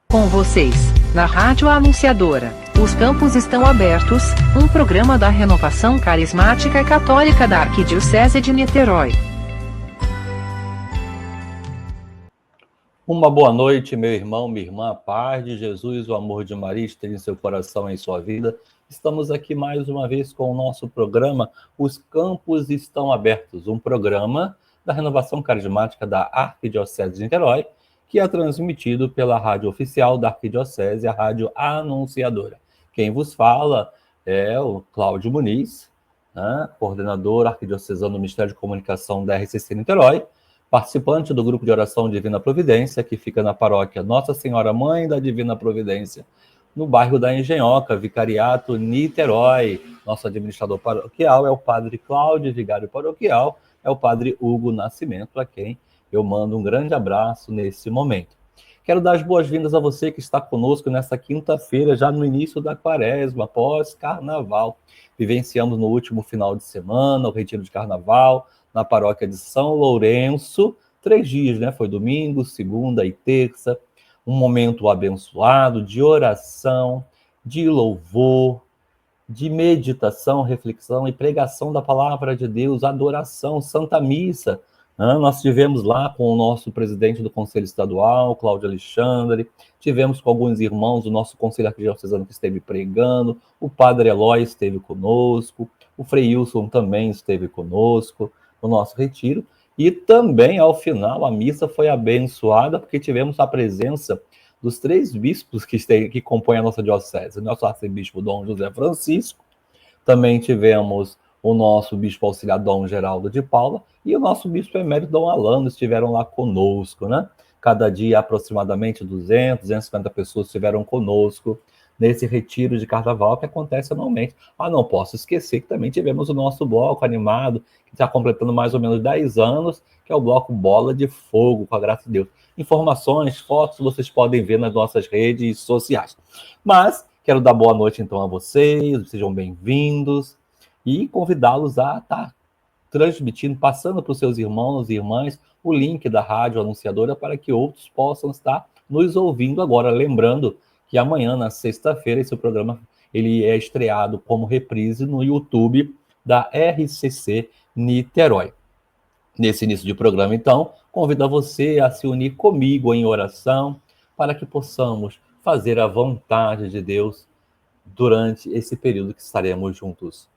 Com vocês, na Rádio Anunciadora, os campos estão abertos, um programa da Renovação Carismática Católica da Arquidiocese de Niterói. Uma boa noite, meu irmão, minha irmã, a paz de Jesus, o amor de Maria esteja em seu coração e em sua vida. Estamos aqui mais uma vez com o nosso programa Os Campos Estão Abertos, um programa da Renovação Carismática da Arquidiocese de Niterói, que é transmitido pela rádio oficial da Arquidiocese, a Rádio Anunciadora. Quem vos fala é o Cláudio Muniz, né, coordenador arquidiocesano do Ministério de Comunicação da RCC Niterói, participante do grupo de oração Divina Providência, que fica na paróquia Nossa Senhora Mãe da Divina Providência, no bairro da Engenhoca, Vicariato Niterói. Nosso administrador paroquial é o padre Cláudio, vigário paroquial é o padre Hugo Nascimento, a quem eu mando um grande abraço nesse momento. Quero dar as boas-vindas a você que está conosco nessa quinta-feira, já no início da quaresma, pós-carnaval. Vivenciamos no último final de semana o retiro de carnaval na paróquia de São Lourenço, 3 dias, né? Foi domingo, segunda e terça, um momento abençoado de oração, de louvor, de meditação, reflexão e pregação da palavra de Deus, adoração, Santa Missa. Nós tivemos lá com o nosso presidente do Conselho Estadual, Cláudio Alexandre, tivemos com alguns irmãos do nosso Conselho Arquidiocesano que esteve pregando, o Padre Eloy esteve conosco, o Frei Wilson também esteve conosco no nosso retiro, e também, ao final, a missa foi abençoada, porque tivemos a presença dos 3 bispos que compõem a nossa diocese, o nosso arcebispo Dom José Francisco, também tivemos o nosso bispo auxiliar Dom Geraldo de Paula e o nosso bispo emérito Dom Alano estiveram lá conosco, né? Cada dia aproximadamente 250 pessoas estiveram conosco nesse retiro de carnaval que acontece anualmente. Não posso esquecer que também tivemos o nosso bloco animado, que está completando mais ou menos 10 anos, que é o bloco Bola de Fogo, com a graça de Deus. Informações, fotos, vocês podem ver nas nossas redes sociais. Mas quero dar boa noite então a vocês, sejam bem-vindos, e convidá-los a estar transmitindo, passando para os seus irmãos e irmãs o link da Rádio Anunciadora para que outros possam estar nos ouvindo agora. Lembrando que amanhã, na sexta-feira, esse programa ele é estreado como reprise no YouTube da RCC Niterói. Nesse início de programa, então, convido você a se unir comigo em oração para que possamos fazer a vontade de Deus durante esse período que estaremos juntos.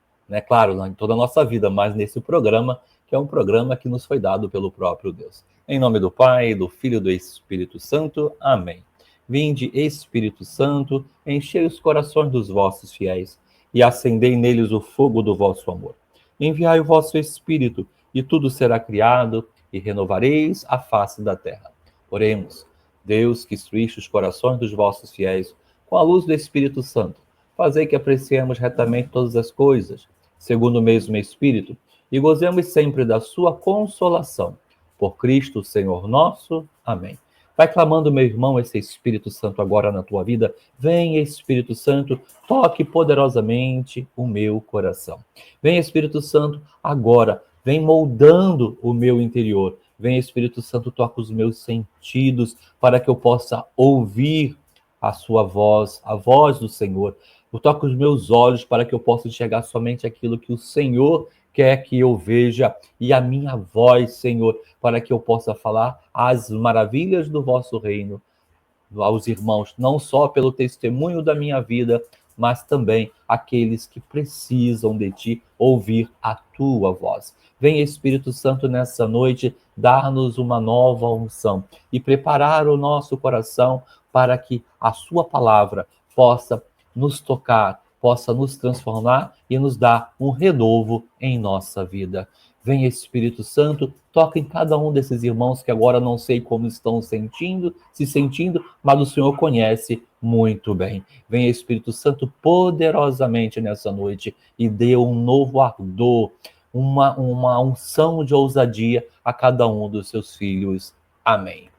Claro, em toda a nossa vida, mas nesse programa, que é um programa que nos foi dado pelo próprio Deus. Em nome do Pai, do Filho e do Espírito Santo. Amém. Vinde, Espírito Santo, enchei os corações dos vossos fiéis e acendei neles o fogo do vosso amor. Enviai o vosso Espírito, e tudo será criado, e renovareis a face da terra. Oremos. Deus, que instruíste os corações dos vossos fiéis com a luz do Espírito Santo, fazei que apreciemos retamente todas as coisas, segundo o mesmo Espírito, e gozemos sempre da sua consolação. Por Cristo, Senhor nosso. Amém. Vai clamando, meu irmão, esse Espírito Santo agora na tua vida. Vem, Espírito Santo, toque poderosamente o meu coração. Vem, Espírito Santo, agora, vem moldando o meu interior. Vem, Espírito Santo, toca os meus sentidos para que eu possa ouvir a sua voz, a voz do Senhor. Eu toco os meus olhos para que eu possa enxergar somente aquilo que o Senhor quer que eu veja, e a minha voz, Senhor, para que eu possa falar as maravilhas do vosso reino aos irmãos, não só pelo testemunho da minha vida, mas também aqueles que precisam de ti ouvir a tua voz. Vem, Espírito Santo, nessa noite, dar-nos uma nova unção e preparar o nosso coração para que a sua palavra possa nos tocar, possa nos transformar e nos dar um renovo em nossa vida. Vem, Espírito Santo, toca em cada um desses irmãos que agora não sei como estão se sentindo, mas o Senhor conhece muito bem. Vem, Espírito Santo, poderosamente nessa noite e dê um novo ardor, uma unção de ousadia a cada um dos seus filhos. Amém.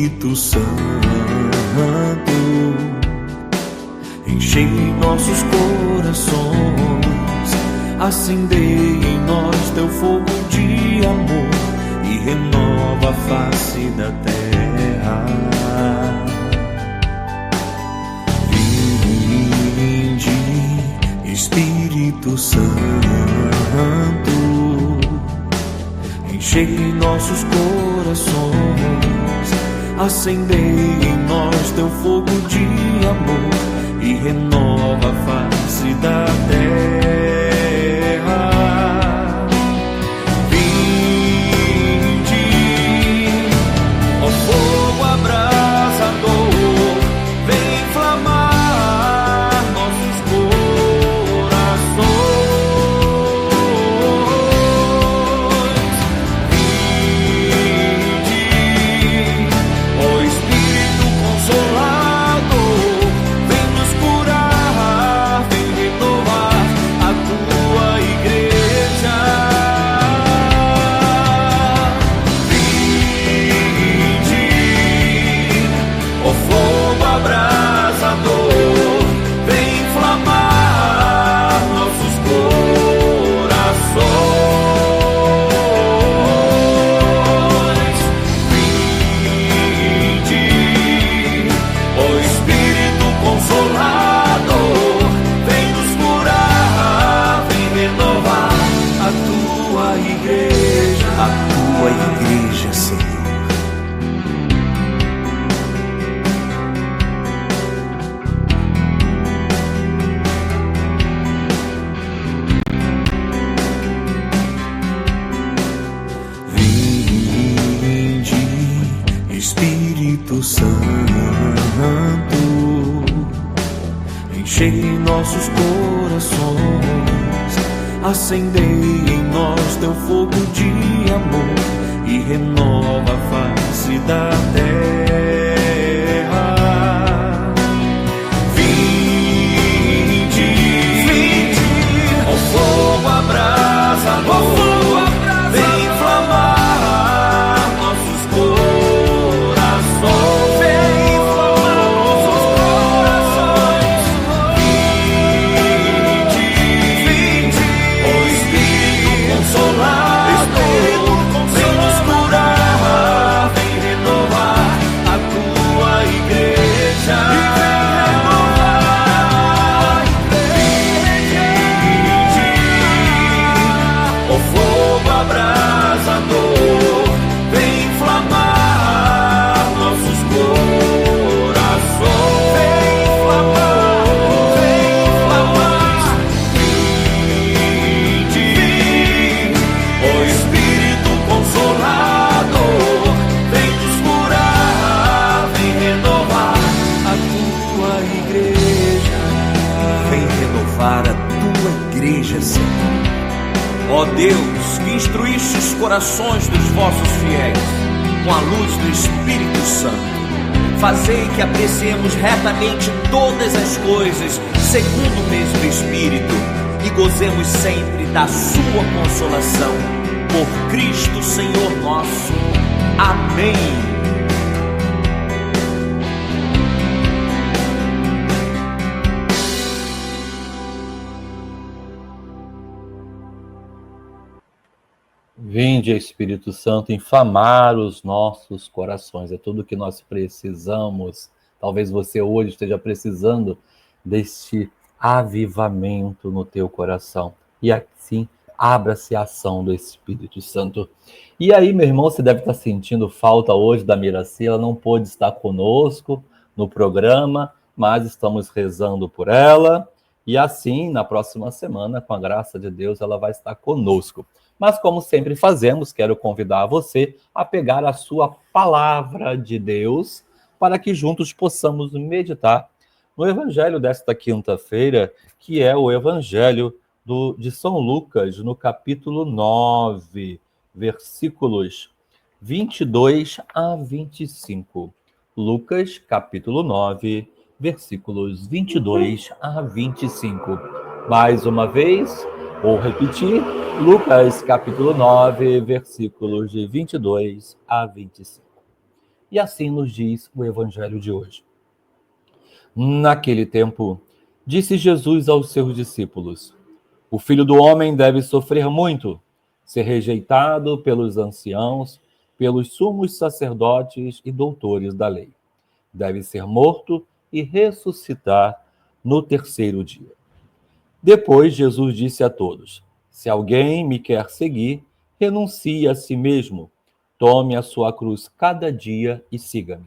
Espírito Santo, enchei nossos corações, acendei em nós teu fogo de amor e renova a face da terra. Vinde, Espírito Santo, enchei nossos corações, acendei em nós teu fogo de amor e renova a face da terra. Vinde, ó fogo abrasador, vem inflamar nossos corações. Vinde, ó Espírito Consolador, vem nos curar, vem renovar a tua igreja. Vinde, ó fogo abrasador, vem inflamar nossos corações. Vinde, ó Espírito Consolador, vem nos curar, vem renovar a tua igreja, Senhor. Vinde, Espírito Santo, enchei nossos corações, acendei em nós teu fogo de amor e renova a face da terra. Vinde, ó fogo abrasador, vem inflamar nossos corações. Vem inflamar nossos corações. Vinde, ó Espírito Consolador, vem nos curar, vem renovar a tua igreja. Ó fogo abrasador, vem inflamar nossos corações. Vem inflamar. Vinde, ó Espírito Consolador, vem nos curar, vem renovar a tua igreja. Vem renovar a tua igreja, Senhor. Ó Deus, que instruíste os corações dos vossos fiéis com a luz do Espírito Santo, fazei que apreciemos retamente todas as coisas segundo o mesmo Espírito e gozemos sempre da sua consolação. Por Cristo Senhor nosso. Amém. Vinde, Espírito Santo, inflamar os nossos corações. É tudo que nós precisamos. Talvez você hoje esteja precisando deste avivamento no teu coração. E assim, abra-se a ação do Espírito Santo. E aí, meu irmão, você deve estar sentindo falta hoje da Miraci. Ela não pôde estar conosco no programa, mas estamos rezando por ela. E assim, na próxima semana, com a graça de Deus, ela vai estar conosco. Mas, como sempre fazemos, quero convidar você a pegar a sua palavra de Deus para que juntos possamos meditar no Evangelho desta quinta-feira, que é o Evangelho de São Lucas, no capítulo 9, versículos 22 a 25. Lucas, capítulo 9, versículos 22 a 25. Mais uma vez, vou repetir, Lucas, capítulo 9, versículos de 22 a 25. E assim nos diz o Evangelho de hoje. Naquele tempo, disse Jesus aos seus discípulos: o Filho do Homem deve sofrer muito, ser rejeitado pelos anciãos, pelos sumos sacerdotes e doutores da lei. Deve ser morto e ressuscitar no terceiro dia. Depois Jesus disse a todos: se alguém me quer seguir, renuncie a si mesmo, tome a sua cruz cada dia e siga-me.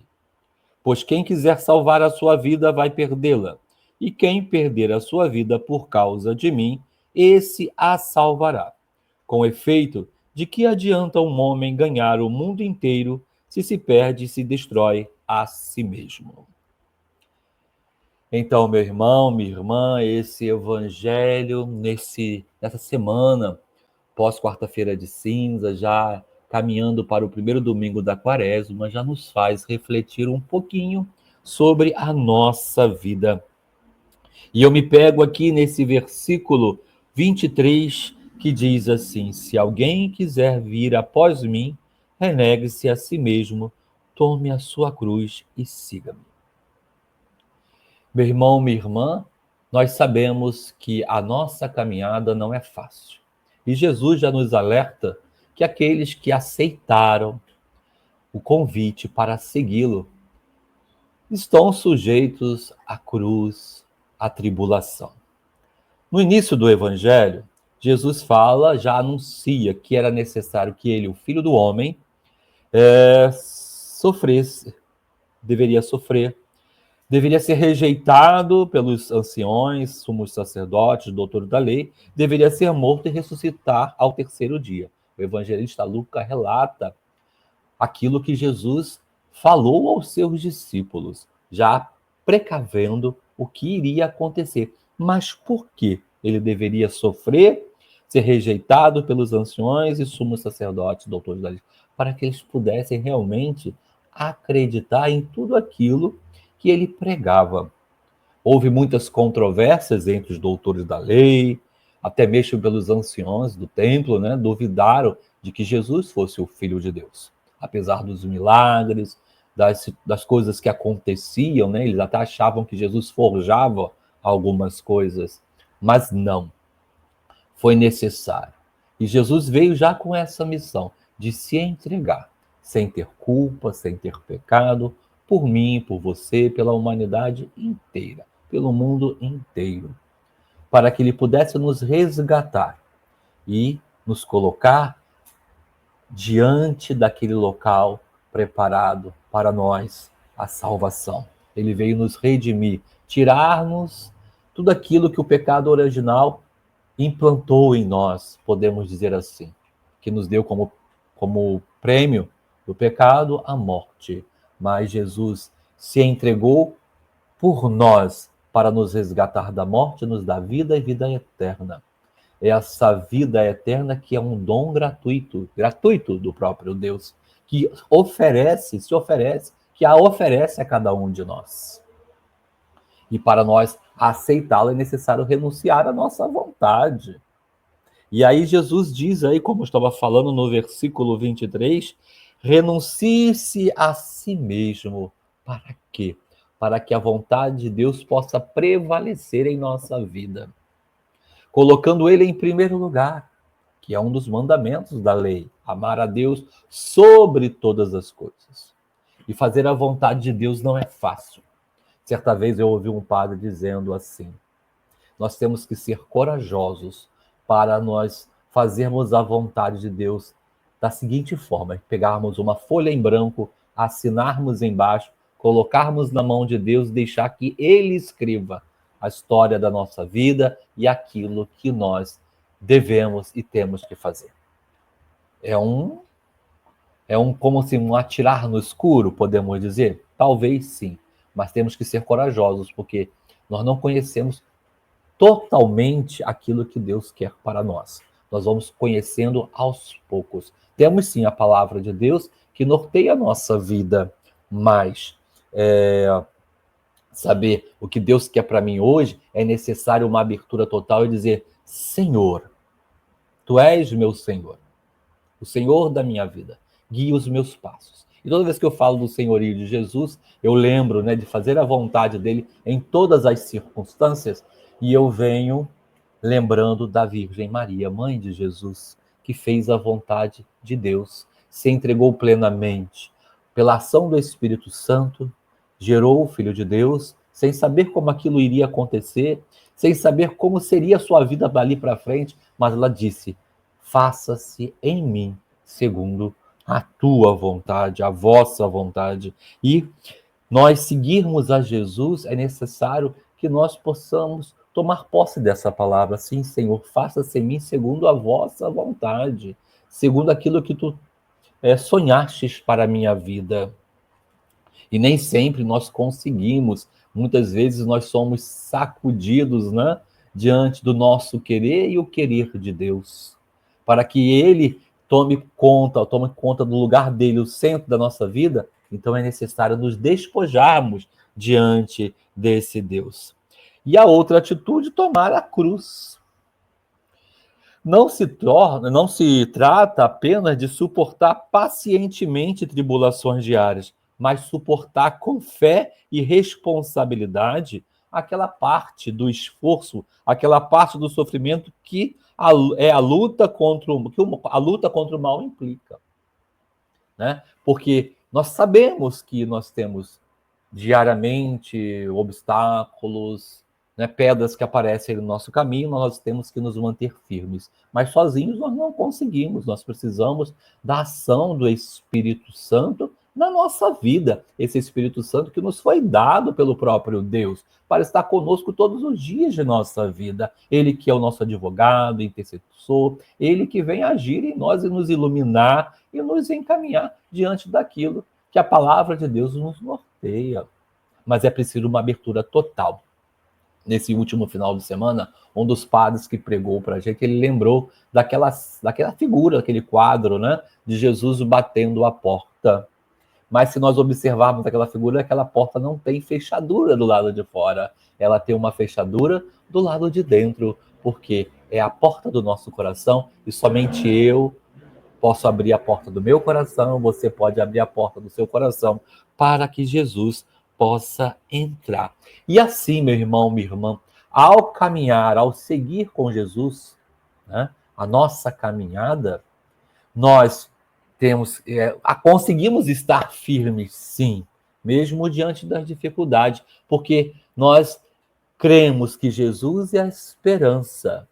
Pois quem quiser salvar a sua vida vai perdê-la, e quem perder a sua vida por causa de mim, esse a salvará. Com efeito, de que adianta um homem ganhar o mundo inteiro se perde e se destrói a si mesmo? Então, meu irmão, minha irmã, esse evangelho nessa semana, pós quarta-feira de cinza, já caminhando para o primeiro domingo da quaresma, já nos faz refletir um pouquinho sobre a nossa vida. E eu me pego aqui nesse versículo 23, que diz assim: se alguém quiser vir após mim, renegue-se a si mesmo, tome a sua cruz e siga-me. Meu irmão, minha irmã, nós sabemos que a nossa caminhada não é fácil. E Jesus já nos alerta que aqueles que aceitaram o convite para segui-lo estão sujeitos à cruz, à tribulação. No início do Evangelho, Jesus já anuncia que era necessário que ele, o Filho do Homem, deveria sofrer, deveria ser rejeitado pelos anciões, sumos sacerdotes, doutores da lei, deveria ser morto e ressuscitar ao terceiro dia. O evangelista Lucas relata aquilo que Jesus falou aos seus discípulos, já precavendo o que iria acontecer. Mas por que ele deveria sofrer, ser rejeitado pelos anciões e sumos sacerdotes, doutores da lei? Para que eles pudessem realmente acreditar em tudo aquilo que ele pregava. Houve muitas controvérsias entre os doutores da lei, até mesmo pelos anciões do templo, né? Duvidaram de que Jesus fosse o Filho de Deus. Apesar dos milagres, das coisas que aconteciam, né? Eles até achavam que Jesus forjava algumas coisas, mas não. Foi necessário. E Jesus veio já com essa missão de se entregar, sem ter culpa, sem ter pecado, por mim, por você, pela humanidade inteira, pelo mundo inteiro, para que ele pudesse nos resgatar e nos colocar diante daquele local preparado para nós, a salvação. Ele veio nos redimir, tirar-nos tudo aquilo que o pecado original implantou em nós, podemos dizer assim, que nos deu como prêmio do pecado a morte. Mas Jesus se entregou por nós para nos resgatar da morte, nos dar vida e vida eterna. É essa vida eterna que é um dom gratuito do próprio Deus, que que a oferece a cada um de nós. E para nós aceitá-la é necessário renunciar à nossa vontade. E aí Jesus diz aí, como eu estava falando no versículo 23, renuncie-se a si mesmo. Para quê? Para que a vontade de Deus possa prevalecer em nossa vida. Colocando ele em primeiro lugar, que é um dos mandamentos da lei. Amar a Deus sobre todas as coisas. E fazer a vontade de Deus não é fácil. Certa vez eu ouvi um padre dizendo assim: nós temos que ser corajosos para nós fazermos a vontade de Deus da seguinte forma: pegarmos uma folha em branco, assinarmos embaixo, colocarmos na mão de Deus, deixar que Ele escreva a história da nossa vida e aquilo que nós devemos e temos que fazer. É como assim, um atirar no escuro, podemos dizer? Talvez sim, mas temos que ser corajosos, porque nós não conhecemos totalmente aquilo que Deus quer para nós. Nós vamos conhecendo aos poucos. Temos sim a palavra de Deus que norteia a nossa vida, mas saber o que Deus quer para mim hoje é necessário uma abertura total e dizer: Senhor, Tu és meu Senhor, o Senhor da minha vida, guia os meus passos. E toda vez que eu falo do senhorio de Jesus, eu lembro, né, de fazer a vontade dele em todas as circunstâncias, e eu venho lembrando da Virgem Maria, mãe de Jesus, que fez a vontade de Deus, se entregou plenamente. Pela ação do Espírito Santo, gerou o Filho de Deus, sem saber como aquilo iria acontecer, sem saber como seria a sua vida dali para frente, mas ela disse: faça-se em mim segundo a tua vontade, a vossa vontade. E nós seguirmos a Jesus, é necessário que nós possamos tomar posse dessa palavra. Sim, Senhor, faça-se em mim segundo a vossa vontade, segundo aquilo que tu sonhastes para a minha vida. E nem sempre nós conseguimos. Muitas vezes nós somos sacudidos, né, diante do nosso querer e o querer de Deus, para que Ele tome conta do lugar dele, o centro da nossa vida. Então é necessário nos despojarmos diante desse Deus. E a outra atitude, tomar a cruz. Não se trata apenas de suportar pacientemente tribulações diárias, mas suportar com fé e responsabilidade aquela parte do esforço, aquela parte do sofrimento que a luta contra o mal implica, né? Porque nós sabemos que nós temos diariamente obstáculos, né, pedras que aparecem no nosso caminho, nós temos que nos manter firmes. Mas sozinhos nós não conseguimos, nós precisamos da ação do Espírito Santo na nossa vida. Esse Espírito Santo que nos foi dado pelo próprio Deus, para estar conosco todos os dias de nossa vida. Ele que é o nosso advogado, intercessor, ele que vem agir em nós e nos iluminar e nos encaminhar diante daquilo que a palavra de Deus nos norteia. Mas é preciso uma abertura total. Nesse último final de semana, um dos padres que pregou para a gente, ele lembrou daquela figura, aquele quadro, né, de Jesus batendo a porta. Mas se nós observarmos aquela figura, aquela porta não tem fechadura do lado de fora. Ela tem uma fechadura do lado de dentro, porque é a porta do nosso coração e somente eu posso abrir a porta do meu coração, você pode abrir a porta do seu coração para que Jesus possa entrar. E assim, meu irmão, minha irmã, ao caminhar, ao seguir com Jesus, né, a nossa caminhada, nós conseguimos estar firmes, sim, mesmo diante das dificuldades, porque nós cremos que Jesus é a esperança.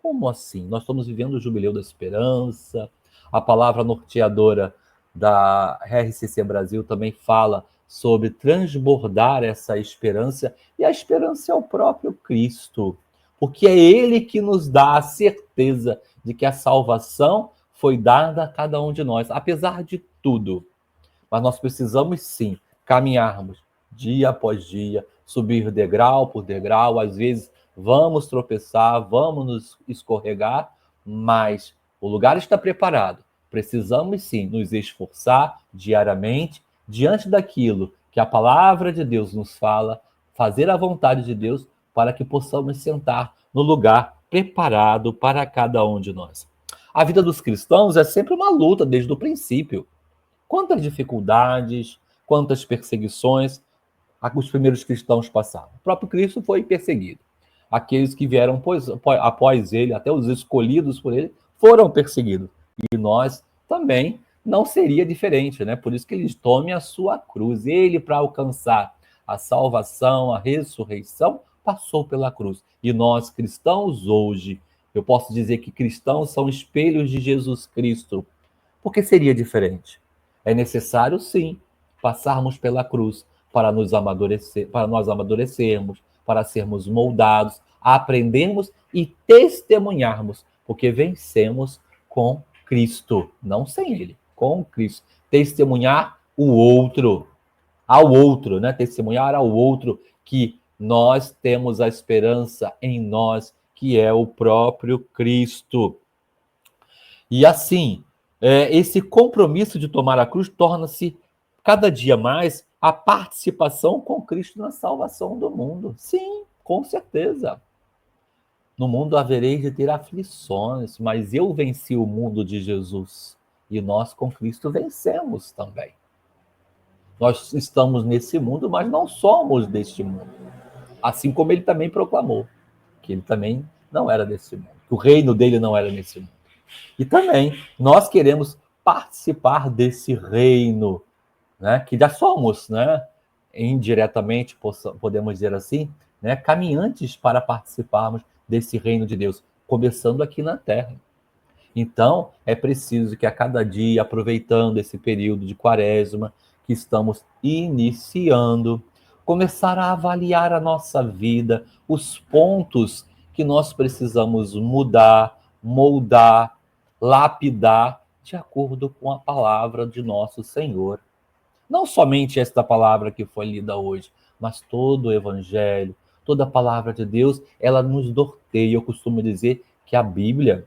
Como assim? Nós estamos vivendo o Jubileu da Esperança. A palavra norteadora da RCC Brasil também fala sobre transbordar essa esperança, e a esperança é o próprio Cristo, porque é Ele que nos dá a certeza de que a salvação foi dada a cada um de nós, apesar de tudo. Mas nós precisamos sim caminharmos dia após dia, subir degrau por degrau, às vezes vamos tropeçar, vamos nos escorregar, mas o lugar está preparado. Precisamos sim nos esforçar diariamente diante daquilo que a palavra de Deus nos fala, fazer a vontade de Deus para que possamos sentar no lugar preparado para cada um de nós. A vida dos cristãos é sempre uma luta desde o princípio. Quantas dificuldades, quantas perseguições os primeiros cristãos passaram. O próprio Cristo foi perseguido. Aqueles que vieram após ele, até os escolhidos por ele, foram perseguidos. E nós também não seria diferente, né? Por isso que ele tome a sua cruz. Ele, para alcançar a salvação, a ressurreição, passou pela cruz. E nós, cristãos, hoje, eu posso dizer que cristãos são espelhos de Jesus Cristo. Por que seria diferente? É necessário, sim, passarmos pela cruz para nós amadurecermos, para sermos moldados, aprendermos e testemunharmos, porque vencemos com Cristo, não sem Ele, com Cristo. Testemunhar ao outro, né? Testemunhar ao outro que nós temos a esperança em nós, que é o próprio Cristo. E assim, esse compromisso de tomar a cruz torna-se cada dia mais a participação com Cristo na salvação do mundo. Sim, com certeza. No mundo havereis de ter aflições, mas eu venci o mundo de Jesus. E nós com Cristo vencemos também. Nós estamos nesse mundo, mas não somos deste mundo. Assim como ele também proclamou, que ele também não era desse mundo, que o reino dele não era nesse mundo. E também nós queremos participar desse reino, né, que já somos, né, indiretamente, podemos dizer assim, né, caminhantes para participarmos desse reino de Deus, começando aqui na Terra. Então, é preciso que a cada dia, aproveitando esse período de quaresma que estamos iniciando, começar a avaliar a nossa vida, os pontos que nós precisamos mudar, moldar, lapidar, de acordo com a palavra de nosso Senhor. Não somente esta palavra que foi lida hoje, mas todo o Evangelho, toda a palavra de Deus, ela nos norteia. Eu costumo dizer que a Bíblia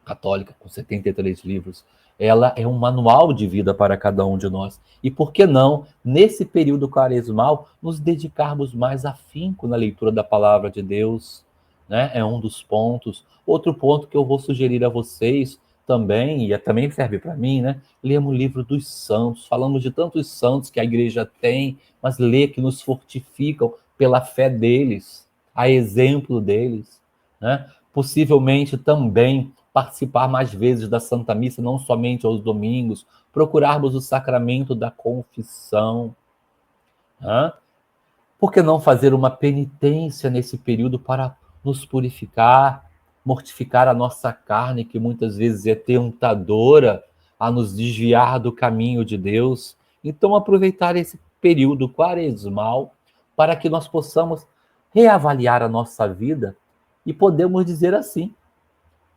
católica, com 73 livros, ela é um manual de vida para cada um de nós. E por que não, nesse período quaresmal, nos dedicarmos mais afinco na leitura da palavra de Deus, né? É um dos pontos. Outro ponto que eu vou sugerir a vocês também, e também serve para mim, né? Lemos o livro dos santos. Falamos de tantos santos que a igreja tem, mas lê que nos fortificam pela fé deles, a exemplo deles, né? Possivelmente também participar mais vezes da Santa Missa, não somente aos domingos, procurarmos o sacramento da confissão. Né? Por que não fazer uma penitência nesse período para nos purificar, mortificar a nossa carne, que muitas vezes é tentadora a nos desviar do caminho de Deus? Então, aproveitar esse período quaresmal para que nós possamos reavaliar a nossa vida e podemos dizer assim,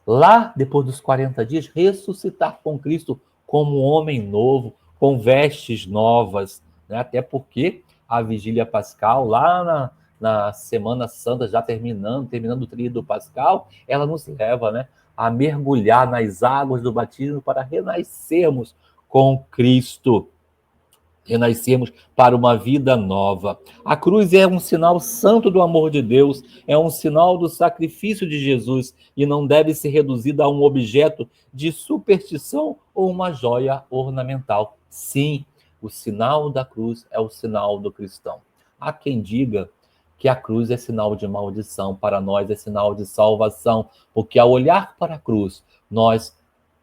lá, depois dos 40 dias, ressuscitar com Cristo como um homem novo, com vestes novas, né? Até porque a vigília pascal, lá na Semana Santa, já terminando o tríduo pascal, ela nos leva, né, a mergulhar nas águas do batismo para renascermos com Cristo. Renascemos para uma vida nova. A cruz é um sinal santo do amor de Deus, é um sinal do sacrifício de Jesus e não deve ser reduzida a um objeto de superstição ou uma joia ornamental. Sim, o sinal da cruz é o sinal do cristão. Há quem diga que a cruz é sinal de maldição, para nós é sinal de salvação, porque ao olhar para a cruz, nós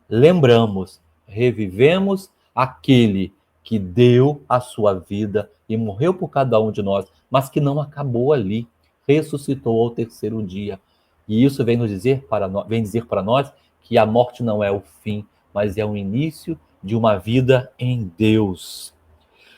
lembramos, revivemos aquele que deu a sua vida e morreu por cada um de nós, mas que não acabou ali, ressuscitou ao terceiro dia. E isso vem dizer para nós que a morte não é o fim, mas é o início de uma vida em Deus.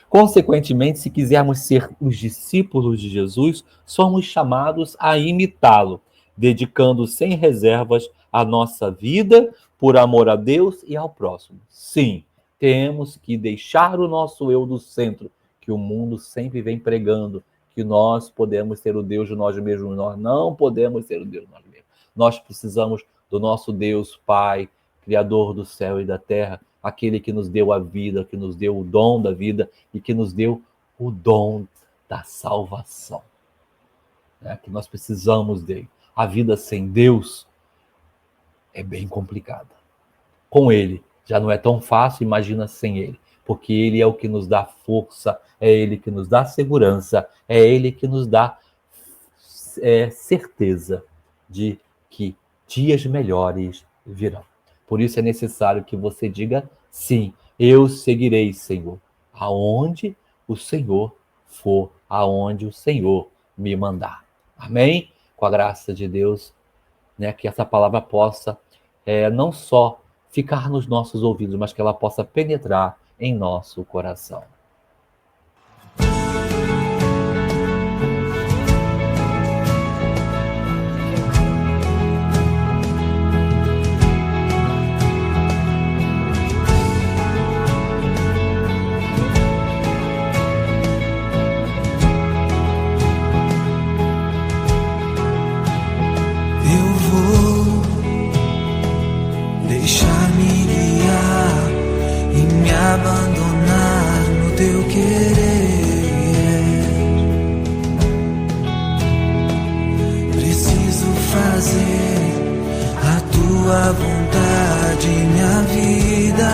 Consequentemente, se quisermos ser os discípulos de Jesus, somos chamados a imitá-lo, dedicando sem reservas a nossa vida por amor a Deus e ao próximo. Sim, temos que deixar o nosso eu do centro, que o mundo sempre vem pregando, que nós podemos ser o Deus de nós mesmos. Nós não podemos ser o Deus de nós mesmos. Nós precisamos do nosso Deus Pai, Criador do céu e da terra, aquele que nos deu a vida, que nos deu o dom da vida e que nos deu o dom da salvação. Que nós precisamos dele. A vida sem Deus é bem complicada. Com ele, já não é tão fácil, imagina sem ele. Porque ele é o que nos dá força, é ele que nos dá segurança, é ele que nos dá certeza de que dias melhores virão. Por isso é necessário que você diga, sim, eu seguirei, Senhor, aonde o Senhor for, aonde o Senhor me mandar. Amém? Com a graça de Deus, né, que essa palavra possa não só ficar nos nossos ouvidos, mas que ela possa penetrar em nosso coração. Abandonar no teu querer. Preciso fazer a tua vontade, minha vida.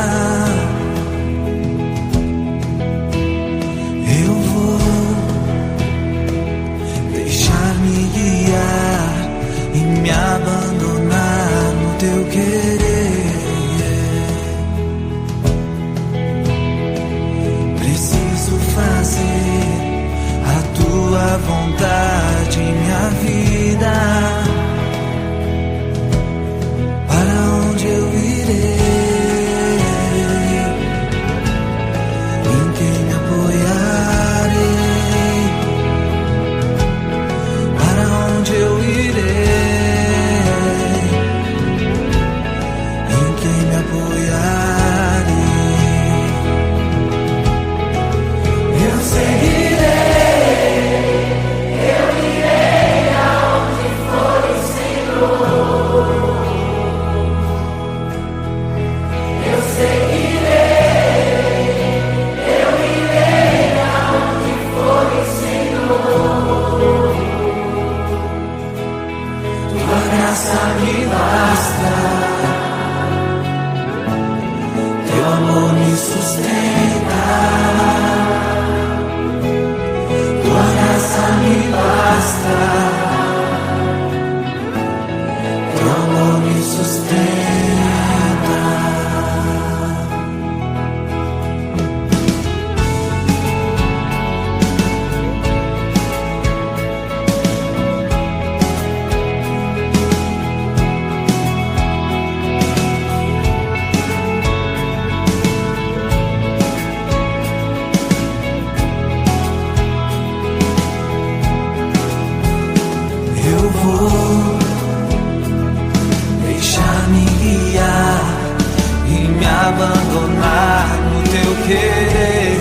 querer.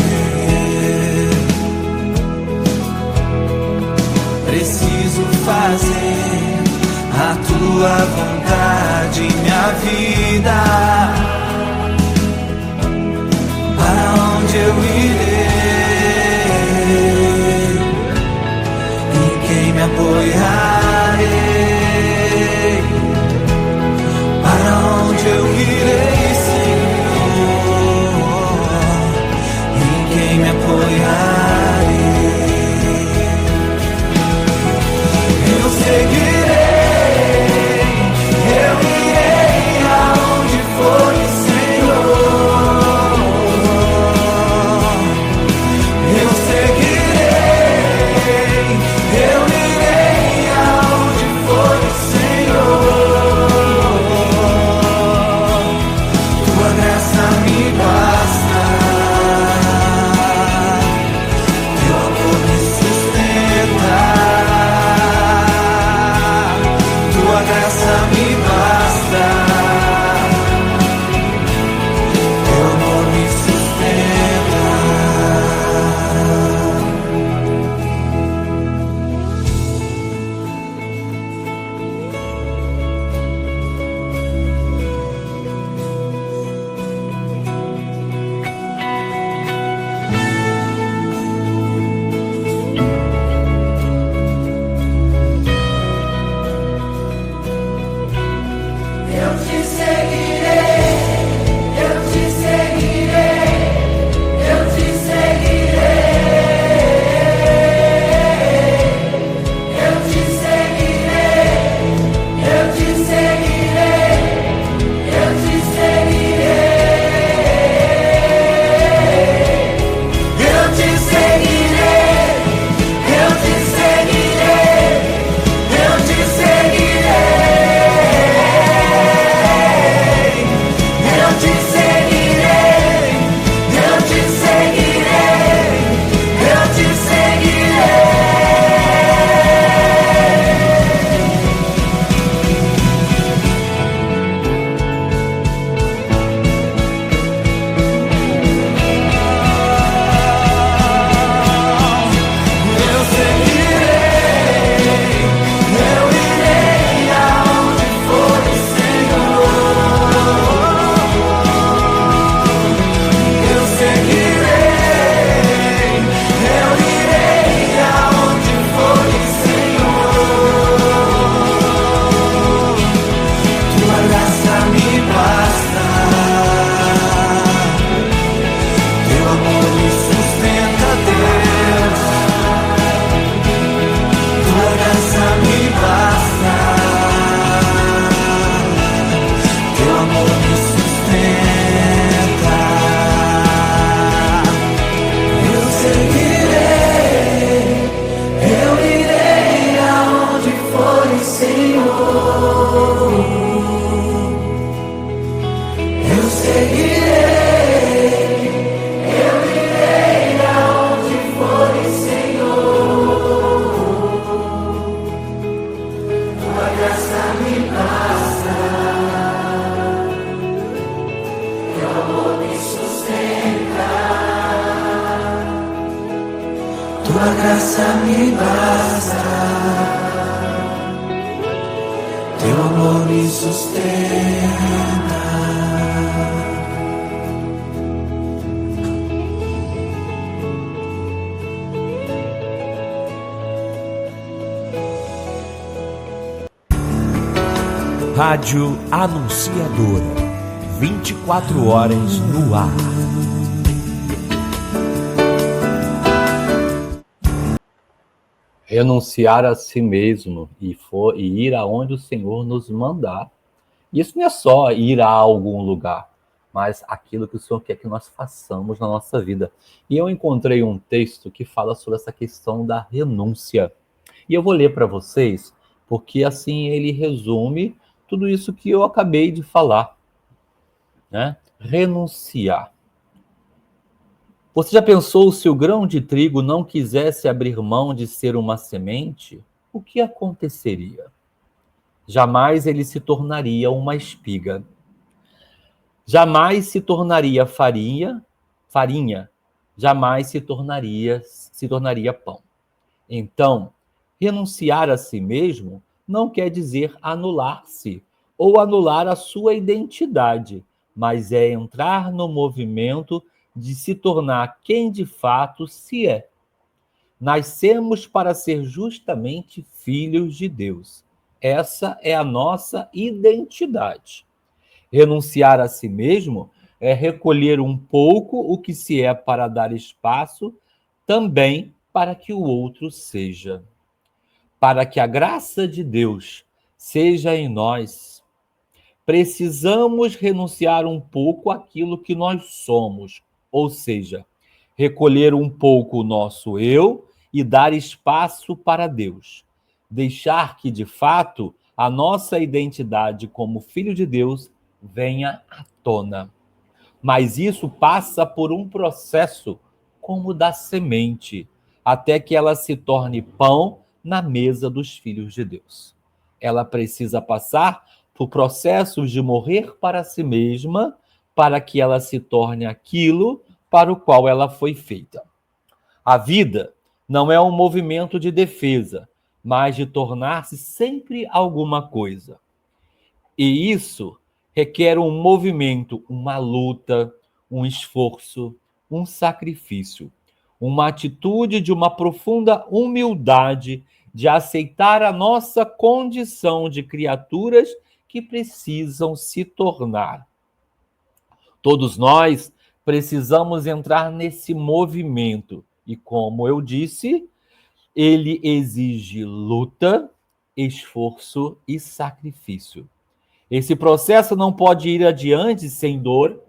Preciso fazer a tua vontade, minha vida. Para onde eu irei? Em quem me apoiarei? Para onde eu irei, Senhor? Em quem me apoiarei? Eu seguirei, eu irei aonde for, Senhor. Eu seguirei, eu irei aonde for, Senhor. Tua graça me basta, teu amor me sustenta. Tua graça me basta, teu amor me sustenta. Eu te seguirei, eu te seguirei, eu te seguirei, eu te seguirei, eu te seguirei, eu te seguirei, eu te seguirei, eu te seguirei, eu te seguirei. Eu te seguirei, eu te seguirei, eu te seguirei. Eu seguirei, eu irei aonde for, Senhor. Eu seguirei, eu irei aonde for, Senhor. Tua graça me basta, teu amor me sustenta, Deus. Tua graça me basta, teu amor me sustenta. Eu seguirei, eu irei aonde for, Senhor. Eu seguirei, eu irei aonde for, Senhor. Tua graça me basta, teu amor me sustenta. Tua graça me basta, teu amor me sustenta. Rádio Anunciadora, 24 horas no ar. Renunciar a si mesmo e ir aonde o Senhor nos mandar. Isso não é só ir a algum lugar, mas aquilo que o Senhor quer que nós façamos na nossa vida. E eu encontrei um texto que fala sobre essa questão da renúncia. E eu vou ler para vocês, porque assim ele resume tudo isso que eu acabei de falar, né? Renunciar. Você já pensou se o grão de trigo não quisesse abrir mão de ser uma semente? O que aconteceria? Jamais ele se tornaria uma espiga. Jamais se tornaria farinha farinha, jamais se tornaria pão. Então, renunciar a si mesmo não quer dizer anular-se ou anular a sua identidade, mas é entrar no movimento de se tornar quem de fato se é. Nascemos para ser justamente filhos de Deus. Essa é a nossa identidade. Renunciar a si mesmo é recolher um pouco o que se é para dar espaço também para que o outro seja. Para que a graça de Deus seja em nós, precisamos renunciar um pouco àquilo que nós somos, ou seja, recolher um pouco o nosso eu e dar espaço para Deus. Deixar que, de fato, a nossa identidade como filho de Deus venha à tona. Mas isso passa por um processo como o da semente, até que ela se torne pão na mesa dos filhos de Deus. Ela precisa passar por processos de morrer para si mesma, para que ela se torne aquilo para o qual ela foi feita. A vida não é um movimento de defesa, mas de tornar-se sempre alguma coisa. E isso requer um movimento, uma luta, um esforço, um sacrifício, uma atitude de uma profunda humildade de aceitar a nossa condição de criaturas que precisam se tornar. Todos nós precisamos entrar nesse movimento e, como eu disse, ele exige luta, esforço e sacrifício. Esse processo não pode ir adiante sem dor,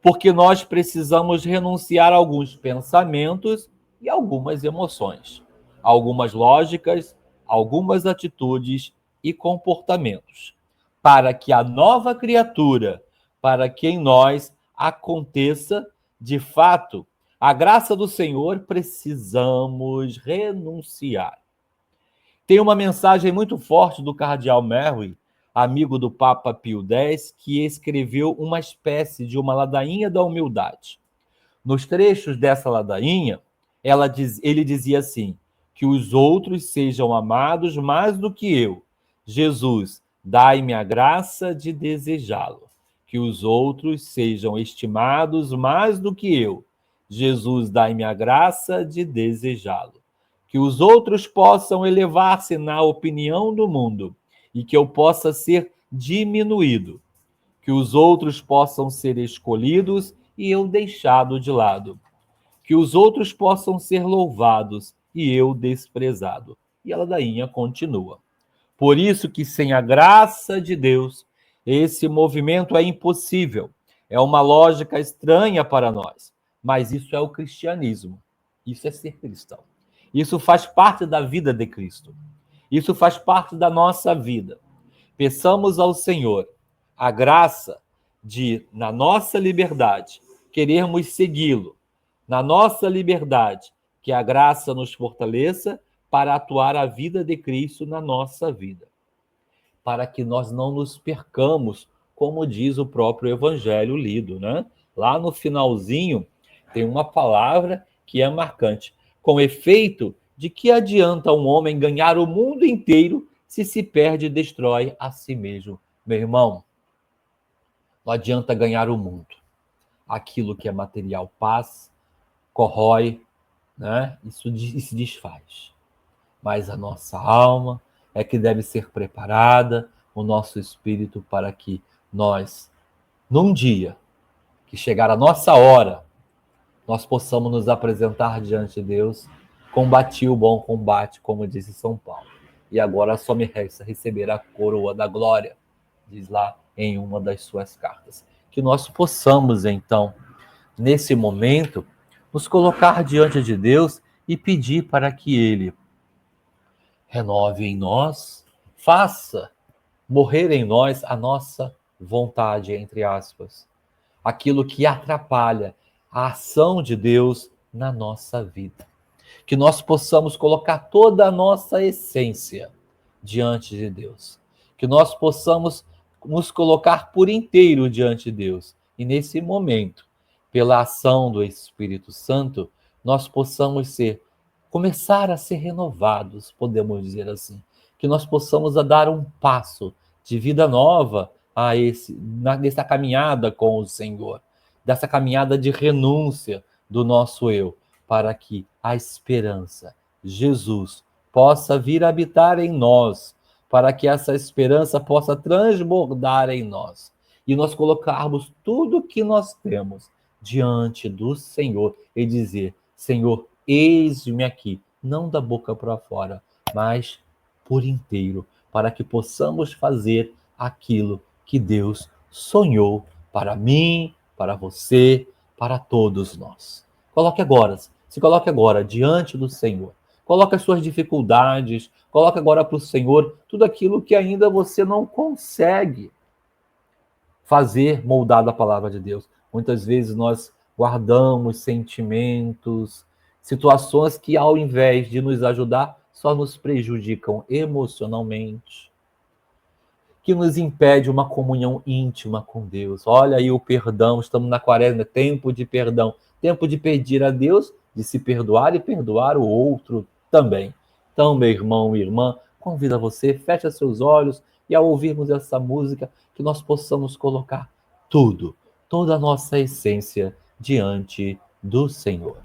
porque nós precisamos renunciar a alguns pensamentos e algumas emoções, algumas lógicas, algumas atitudes e comportamentos, para que a nova criatura, para que em nós aconteça, de fato, a graça do Senhor, precisamos renunciar. Tem uma mensagem muito forte do cardeal Merry, amigo do Papa Pio X, que escreveu uma espécie de uma ladainha da humildade. Nos trechos dessa ladainha, ele dizia assim: que os outros sejam amados mais do que eu. Jesus, dai-me a graça de desejá-lo. Que os outros sejam estimados mais do que eu. Jesus, dai-me a graça de desejá-lo. Que os outros possam elevar-se na opinião do mundo e que eu possa ser diminuído. Que os outros possam ser escolhidos e eu deixado de lado. Que os outros possam ser louvados e eu desprezado. E a ladainha continua. Por isso que sem a graça de Deus, esse movimento é impossível. É uma lógica estranha para nós. Mas isso é o cristianismo. Isso é ser cristão. Isso faz parte da vida de Cristo. Isso faz parte da nossa vida. Peçamos ao Senhor a graça de, na nossa liberdade, querermos segui-lo. Na nossa liberdade, que a graça nos fortaleça para atuar a vida de Cristo na nossa vida. Para que nós não nos percamos, como diz o próprio Evangelho lido, né? Lá no finalzinho, tem uma palavra que é marcante. Com efeito, de que adianta um homem ganhar o mundo inteiro se perde e destrói a si mesmo? Meu irmão, não adianta ganhar o mundo. Aquilo que é material passa, corrói, né? Isso se desfaz. Mas a nossa alma é que deve ser preparada, o nosso espírito, para que nós, num dia que chegar a nossa hora, nós possamos nos apresentar diante de Deus, combati o bom combate, como disse São Paulo. E agora só me resta receber a coroa da glória, diz lá em uma das suas cartas. Que nós possamos, então, nesse momento, nos colocar diante de Deus e pedir para que Ele renove em nós, faça morrer em nós a nossa vontade, entre aspas, aquilo que atrapalha a ação de Deus na nossa vida. Que nós possamos colocar toda a nossa essência diante de Deus. Que nós possamos nos colocar por inteiro diante de Deus. E nesse momento, pela ação do Espírito Santo, nós possamos começar a ser renovados, podemos dizer assim. Que nós possamos dar um passo de vida nova nessa caminhada com o Senhor, dessa caminhada de renúncia do nosso eu, para que a esperança, Jesus, possa vir habitar em nós, para que essa esperança possa transbordar em nós, e nós colocarmos tudo que nós temos diante do Senhor e dizer: Senhor, eis-me aqui, não da boca para fora, mas por inteiro, para que possamos fazer aquilo que Deus sonhou para mim, para você, para todos nós. Se coloque agora diante do Senhor. Coloque as suas dificuldades, coloque agora para o Senhor tudo aquilo que ainda você não consegue fazer moldado a palavra de Deus. Muitas vezes nós guardamos sentimentos, situações que, ao invés de nos ajudar, só nos prejudicam emocionalmente, que nos impede uma comunhão íntima com Deus. Olha aí o perdão, estamos na quaresma, tempo de perdão, tempo de pedir a Deus, de se perdoar e perdoar o outro também. Então, meu irmão, minha irmã, convido você, feche seus olhos e, ao ouvirmos essa música, que nós possamos colocar tudo, toda a nossa essência diante do Senhor.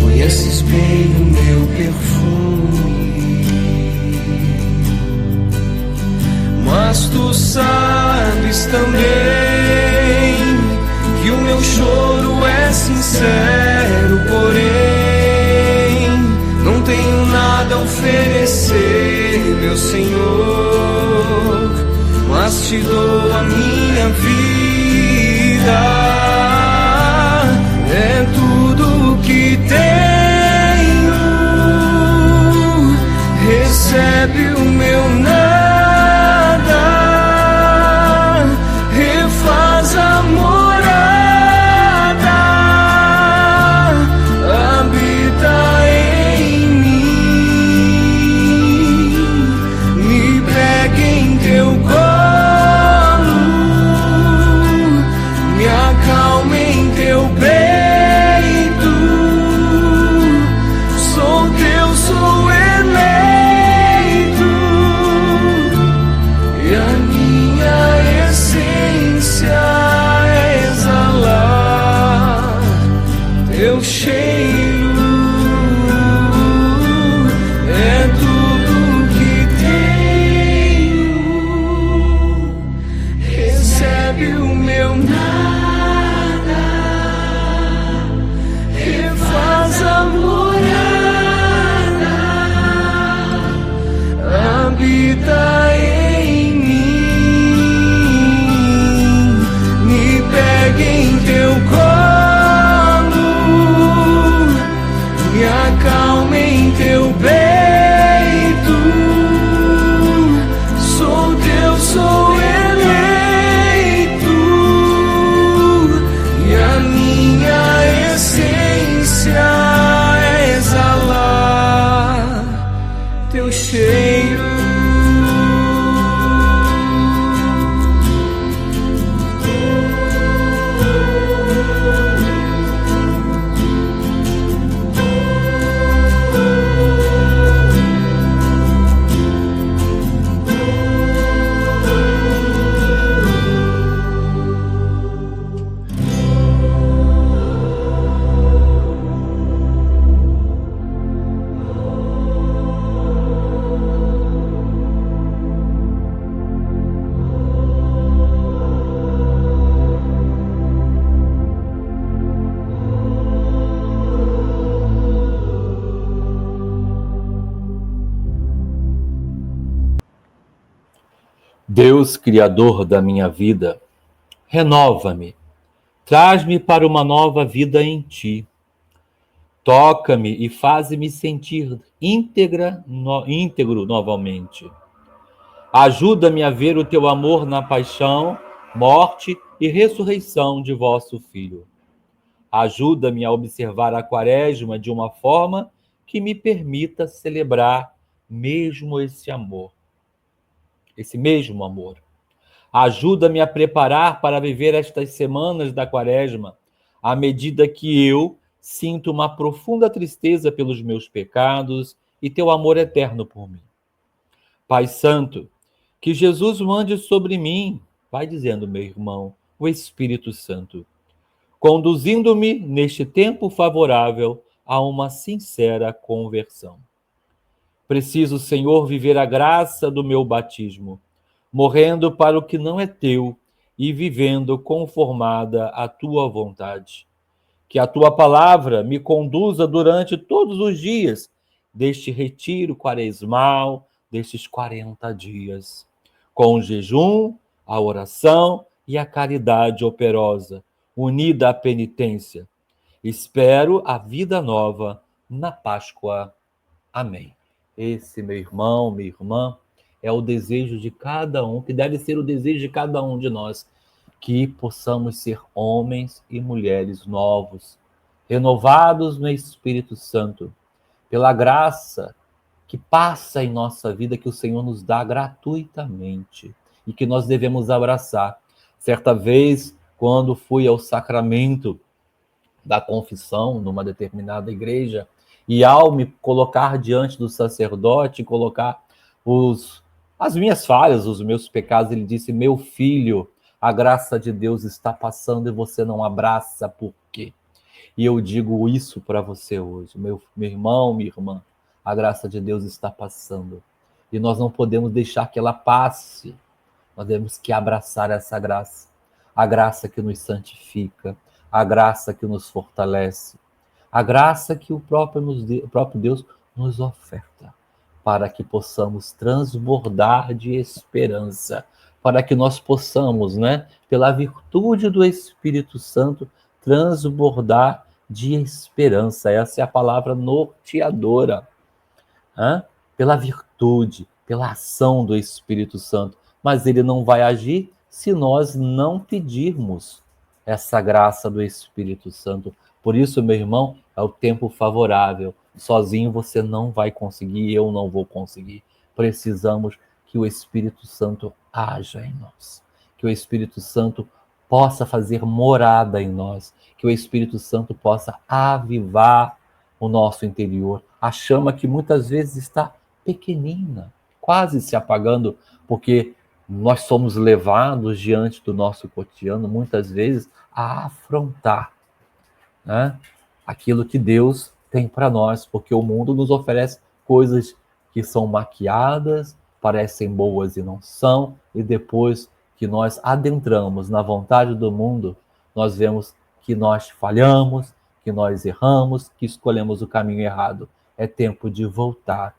Conheces bem o meu perfume. meu choro é sincero, porém não tenho nada a oferecer, meu Senhor, mas te dou a minha vida. É tudo que tenho, recebe o meu nada, refaz a morada, habita em mim, me pega em teu colo, me acalma em teu peito. Sou teu, sou eleito, e a minha essência é exalar teu cheiro. É tudo que tenho, recebe o meu nada, refaz a morada, habita em mim, me pega em teu colo, me acalma em teu peito. Sou teu, sou eleito, e a minha essência é exalar teu cheiro. Deus, Criador da minha vida, renova-me, traz-me para uma nova vida em Ti. Toca-me e faz-me sentir íntegro novamente. Ajuda-me a ver o Teu amor na paixão, morte e ressurreição de vosso Filho. Ajuda-me a observar a Quaresma de uma forma que me permita celebrar mesmo esse amor. Esse mesmo amor. Ajuda-me a preparar para viver estas semanas da Quaresma, à medida que eu sinto uma profunda tristeza pelos meus pecados e teu amor eterno por mim. Pai Santo, que Jesus mande sobre mim, vai dizendo, meu irmão, o Espírito Santo, conduzindo-me neste tempo favorável a uma sincera conversão. Preciso, Senhor, viver a graça do meu batismo, morrendo para o que não é teu e vivendo conformada à tua vontade. Que a tua palavra me conduza durante todos os dias deste retiro quaresmal, destes 40 dias, com o jejum, a oração e a caridade operosa, unida à penitência. Espero a vida nova na Páscoa. Amém. Esse, meu irmão, minha irmã, é o desejo de cada um, que deve ser o desejo de cada um de nós, que possamos ser homens e mulheres novos, renovados no Espírito Santo, pela graça que passa em nossa vida, que o Senhor nos dá gratuitamente e que nós devemos abraçar. Certa vez, quando fui ao sacramento da confissão, numa determinada igreja, e ao me colocar diante do sacerdote, colocar as minhas falhas, os meus pecados, ele disse, meu filho, a graça de Deus está passando e você não abraça, por quê? E eu digo isso para você hoje, meu irmão, minha irmã, a graça de Deus está passando. E nós não podemos deixar que ela passe. Nós temos que abraçar essa graça. A graça que nos santifica, a graça que nos fortalece, a graça que o próprio Deus nos oferta, para que possamos transbordar de esperança, para que nós possamos, né, pela virtude do Espírito Santo, transbordar de esperança. Essa é a palavra norteadora. Pela virtude, pela ação do Espírito Santo. Mas ele não vai agir se nós não pedirmos essa graça do Espírito Santo. Por isso, meu irmão, é o tempo favorável. Sozinho você não vai conseguir, eu não vou conseguir. Precisamos que o Espírito Santo haja em nós. Que o Espírito Santo possa fazer morada em nós. Que o Espírito Santo possa avivar o nosso interior. A chama que muitas vezes está pequenina, quase se apagando, porque nós somos levados diante do nosso cotidiano, muitas vezes, a afrontar, né, aquilo que Deus tem para nós, porque o mundo nos oferece coisas que são maquiadas, parecem boas e não são, e depois que nós adentramos na vontade do mundo, nós vemos que nós falhamos, que nós erramos, que escolhemos o caminho errado. É tempo de voltar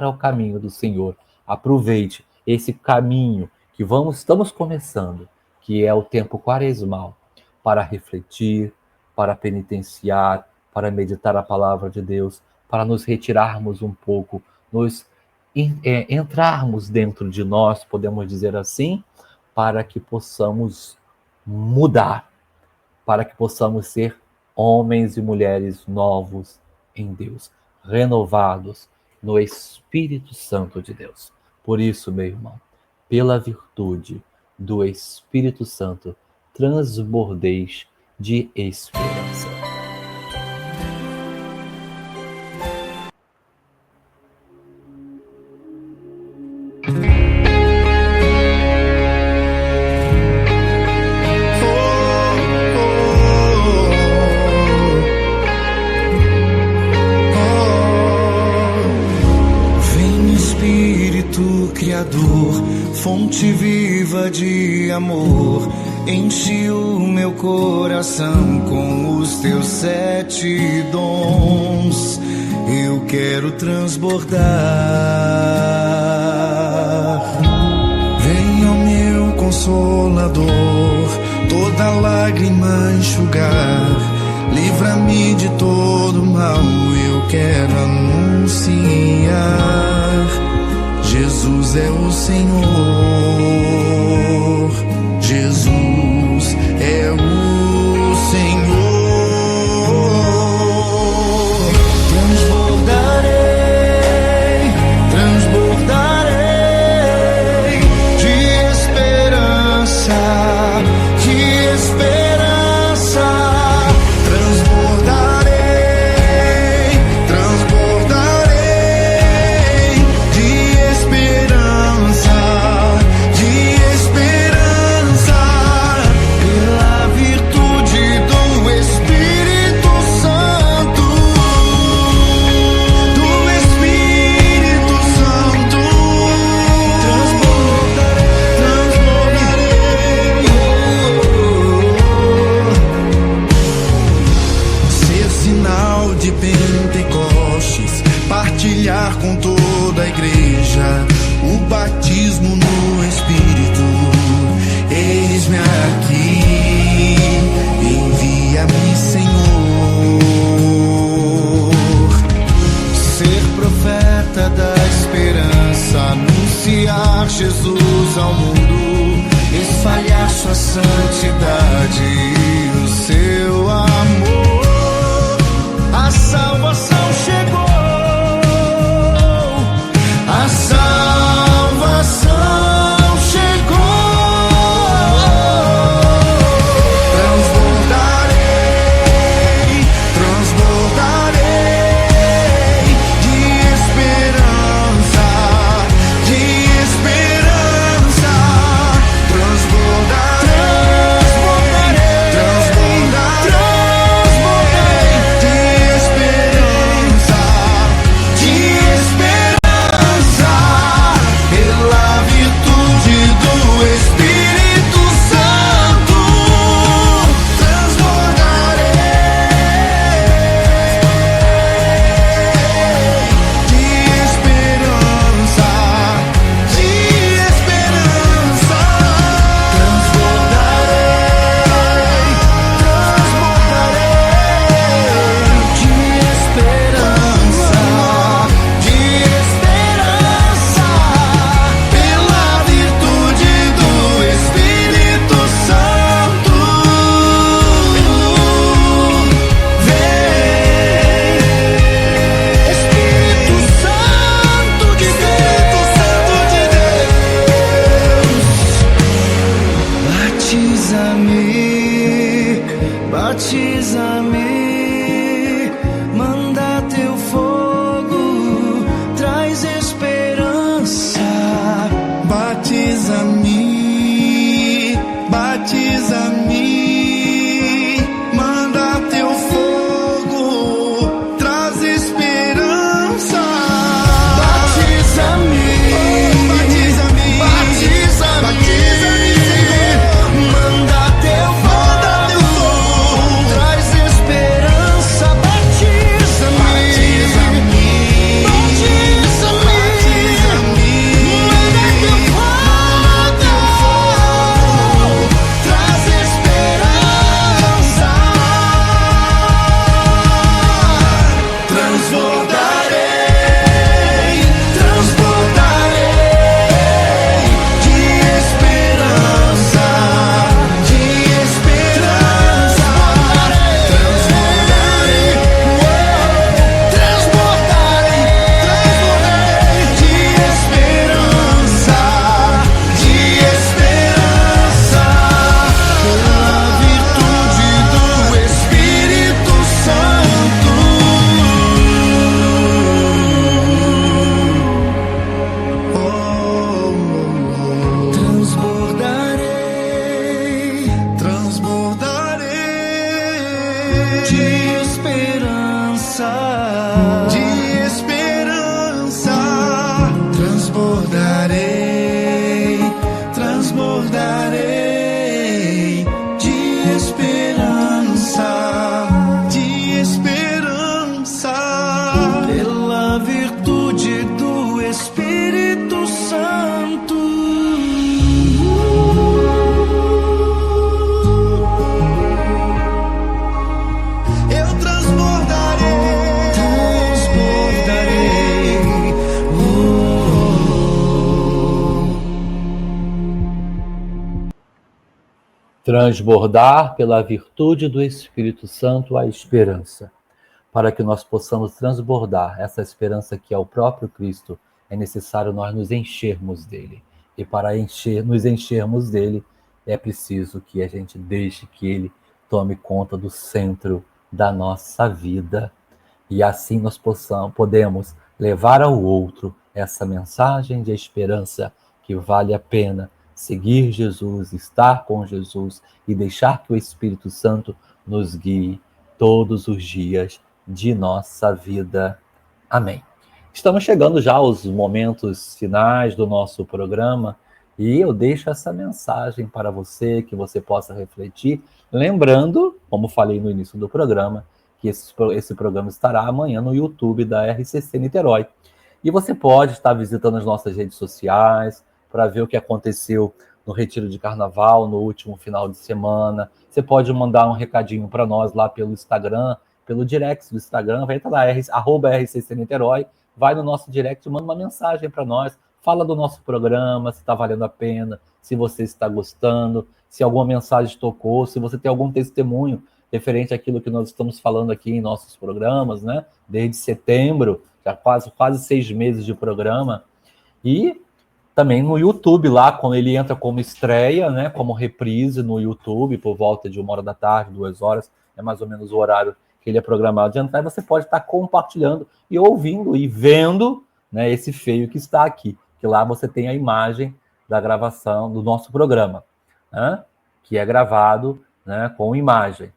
ao caminho do Senhor. Aproveite esse caminho que estamos começando, que é o tempo quaresmal, para refletir, para penitenciar, para meditar a palavra de Deus, para nos retirarmos um pouco, entrarmos dentro de nós, podemos dizer assim, para que possamos mudar, para que possamos ser homens e mulheres novos em Deus, renovados no Espírito Santo de Deus. Por isso, meu irmão, pela virtude do Espírito Santo, transbordeis de esperança. Fonte viva de amor, enche o meu coração com os teus 7 dons. Eu quero transbordar. Venha o meu Consolador, toda lágrima enxugar. Livra-me de todo mal, eu quero anunciar. Jesus é o Senhor, Jesus é o Senhor. Transbordarei de esperança, batiza-me, manda teu fogo, traz esperança. Batiza-me, batiza-me, manda teu fogo, traz esperança. Batiza-me, batiza-me, batiza-me, manda teu fogo, traz esperança. Batiza-me, batiza-me, batiza-me, manda teu fogo, traz esperança. Transbordarei, transbordarei de esperança, de esperança. Transbordarei, transbordarei, transbordarei de esperança, de esperança. Pela virtude do Espírito Santo. Transbordarei, transbordarei de esperança, de esperança. Transbordarei, transbordarei de esperança, de esperança. Pela virtude do Espírito Santo. Eu transbordarei, transbordarei. Transbordar pela virtude do Espírito Santo a esperança. Para que nós possamos transbordar essa esperança que é o próprio Cristo, é necessário nós nos enchermos dele. E para nos enchermos dele, é preciso que a gente deixe que ele tome conta do centro da nossa vida. E assim nós podemos levar ao outro essa mensagem de esperança que vale a pena seguir Jesus, estar com Jesus e deixar que o Espírito Santo nos guie todos os dias de nossa vida. Amém. Estamos chegando já aos momentos finais do nosso programa e eu deixo essa mensagem para você, que você possa refletir, lembrando, como falei no início do programa, que esse programa estará amanhã no YouTube da RCC Niterói. E você pode estar visitando as nossas redes sociais para ver o que aconteceu no Retiro de Carnaval, no último final de semana. Você pode mandar um recadinho para nós lá pelo Instagram, pelo direct do Instagram, vai estar lá, @RCC Niterói, vai no nosso direct, manda uma mensagem para nós, fala do nosso programa, se está valendo a pena, se você está gostando, se alguma mensagem tocou, se você tem algum testemunho referente àquilo que nós estamos falando aqui em nossos programas, né? Desde setembro, já quase 6 meses de programa. E também no YouTube, lá, quando ele entra como estreia, né? Como reprise no YouTube, por volta de 1h da tarde, 2 horas, é mais ou menos o horário que ele é programado de entrar, e você pode estar compartilhando e ouvindo e vendo, né, esse feio que está aqui, que lá você tem a imagem da gravação do nosso programa, né, que é gravado, né, com imagem.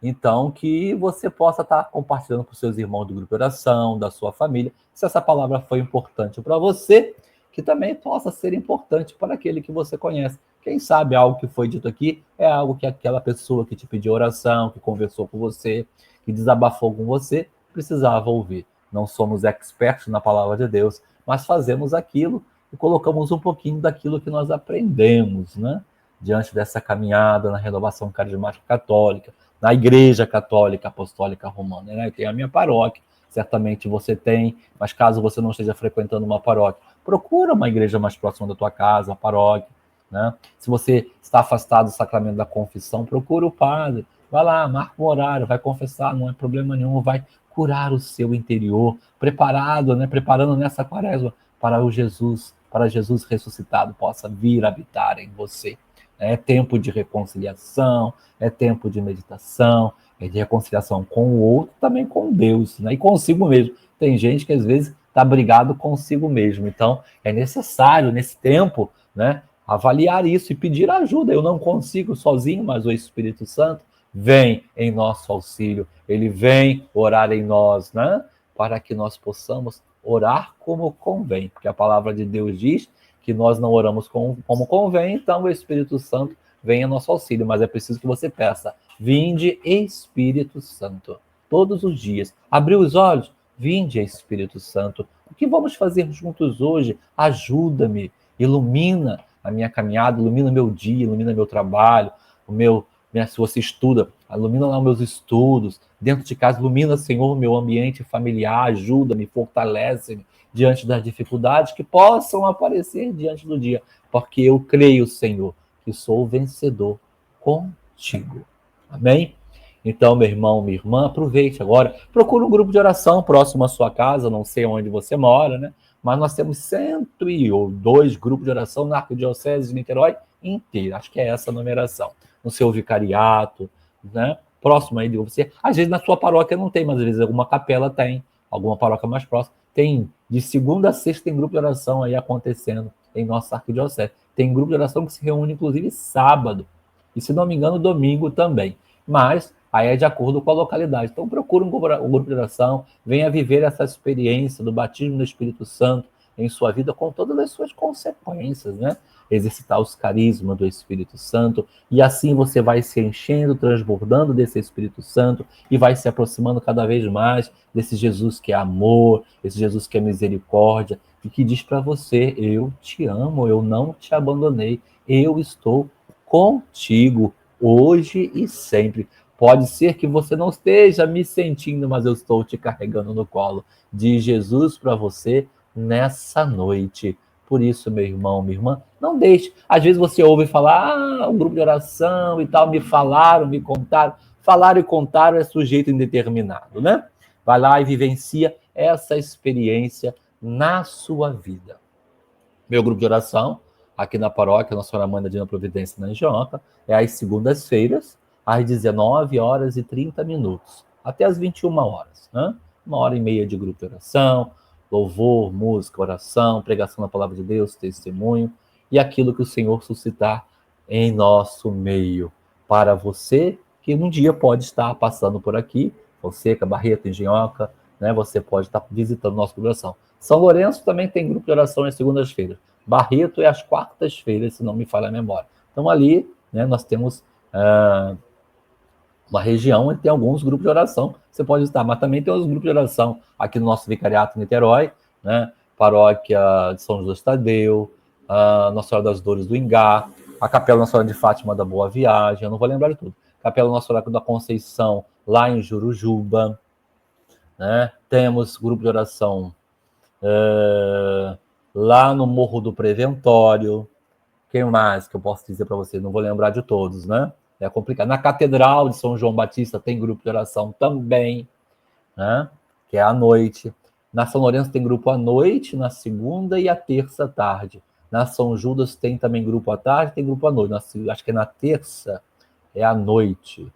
Então, que você possa estar compartilhando com seus irmãos do grupo de oração, da sua família, se essa palavra foi importante para você, que também possa ser importante para aquele que você conhece. Quem sabe algo que foi dito aqui é algo que aquela pessoa que te pediu oração, que conversou com você, que desabafou com você, precisava ouvir. Não somos expertos na palavra de Deus, mas fazemos aquilo e colocamos um pouquinho daquilo que nós aprendemos, né? Diante dessa caminhada na renovação carismática católica, na Igreja Católica Apostólica Romana, né? Eu tenho a minha paróquia, certamente você tem, mas caso você não esteja frequentando uma paróquia, procura uma igreja mais próxima da tua casa, a paróquia, né? Se você está afastado do sacramento da confissão, procura o padre, vai lá, marca um horário, vai confessar, não é problema nenhum, vai curar o seu interior, preparando nessa quaresma para Jesus ressuscitado possa vir habitar em você. É tempo de reconciliação, é tempo de meditação, é de reconciliação com o outro, também com Deus, né? E consigo mesmo. Tem gente que às vezes está brigado consigo mesmo. Então, é necessário, nesse tempo, né, avaliar isso e pedir ajuda. Eu não consigo sozinho, mas o Espírito Santo vem em nosso auxílio. Ele vem orar em nós, né, para que nós possamos orar como convém. Porque a palavra de Deus diz que nós não oramos como convém, então o Espírito Santo vem em nosso auxílio. Mas é preciso que você peça: vinde, Espírito Santo, todos os dias. Abriu os olhos? Vinde, Espírito Santo. O que vamos fazer juntos hoje? Ajuda-me, ilumina a minha caminhada, ilumina o meu dia, ilumina meu trabalho, se você estuda, ilumina lá os meus estudos. Dentro de casa, ilumina, Senhor, o meu ambiente familiar, ajuda-me, fortalece-me diante das dificuldades que possam aparecer diante do dia, porque eu creio, Senhor, que sou vencedor contigo. Amém? Então, meu irmão, minha irmã, aproveite agora, procure um grupo de oração próximo à sua casa, não sei onde você mora, né? Mas nós temos 102 grupos de oração na Arquidiocese de Niterói inteira. Acho que é essa a numeração. No seu vicariato, né? Próximo aí de você. Às vezes na sua paróquia não tem, mas às vezes alguma capela tem, alguma paróquia mais próxima. Tem, de segunda a sexta tem grupo de oração aí acontecendo em nossa Arquidiocese. Tem grupo de oração que se reúne, inclusive, sábado. E, se não me engano, domingo também. Mas aí é de acordo com a localidade. Então, procure um grupo de oração, venha viver essa experiência do batismo no Espírito Santo em sua vida com todas as suas consequências, né? Exercitar os carismas do Espírito Santo, e assim você vai se enchendo, transbordando desse Espírito Santo e vai se aproximando cada vez mais desse Jesus que é amor, esse Jesus que é misericórdia e que diz para você: eu te amo, eu não te abandonei, eu estou contigo hoje e sempre. Pode ser que você não esteja me sentindo, mas eu estou te carregando no colo. Diz Jesus para você nessa noite. Por isso, meu irmão, minha irmã, não deixe. Às vezes você ouve falar, um grupo de oração e tal, me falaram, me contaram. Falar e contaram é sujeito indeterminado, né? Vai lá e vivencia essa experiência na sua vida. Meu grupo de oração, aqui na paróquia Nossa Senhora Mãe da Divina Providência, na Angioca, é às segundas-feiras, às 19h30, até às 21h, né? 1h30 de grupo de oração, louvor, música, oração, pregação da palavra de Deus, testemunho, e aquilo que o Senhor suscitar em nosso meio. Para você que um dia pode estar passando por aqui, Fonseca, Barreto, Engenhoca, né? Você pode estar visitando o nosso grupo de oração. São Lourenço também tem grupo de oração às segundas-feiras. Barreto é às quartas-feiras, se não me falha a memória. Então ali, né, nós temos uma região onde tem alguns grupos de oração, você pode estar, mas também tem os grupos de oração aqui no nosso vicariato em Niterói, né? Paróquia de São José Tadeu, Nossa Senhora das Dores do Ingá, a Capela Nossa Senhora de Fátima da Boa Viagem, eu não vou lembrar de tudo, Capela Nossa Senhora da Conceição, lá em Jurujuba, né? Temos grupo de oração lá no Morro do Preventório. Quem mais que eu posso dizer para você? Não vou lembrar de todos, né? É complicado. Na Catedral de São João Batista tem grupo de oração também, né? Que é à noite. Na São Lourenço tem grupo à noite, na segunda e à terça tarde. Na São Judas tem também grupo à tarde, tem grupo à noite. Acho que na terça é à noite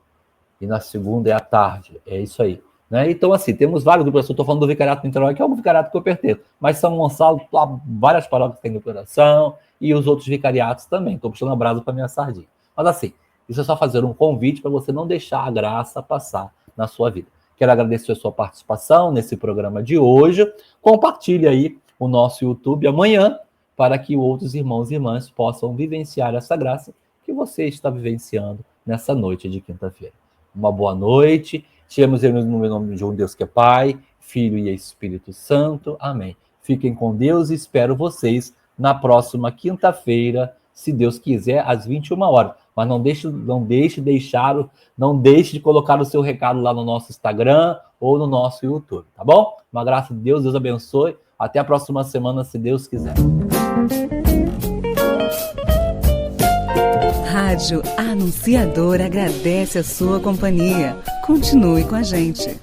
e na segunda é à tarde. É isso aí, né? Então, assim, temos vários grupos de oração. Estou falando do vicariato do Niterói, que é o vicariato que eu pertenço. Mas São Gonçalo, várias paróquias têm grupo de oração e os outros vicariatos também. Estou puxando a brasa para minha sardinha. Mas assim, isso é só fazer um convite para você não deixar a graça passar na sua vida. Quero agradecer a sua participação nesse programa de hoje. Compartilhe aí o nosso YouTube amanhã para que outros irmãos e irmãs possam vivenciar essa graça que você está vivenciando nessa noite de quinta-feira. Uma boa noite. Tivemos no nome de um Deus que é Pai, Filho e Espírito Santo. Amém. Fiquem com Deus e espero vocês na próxima quinta-feira, se Deus quiser, às 21h. Mas não deixe de colocar o seu recado lá no nosso Instagram ou no nosso YouTube, tá bom? Uma graça de Deus, Deus abençoe. Até a próxima semana, se Deus quiser. Rádio Anunciadora agradece a sua companhia. Continue com a gente.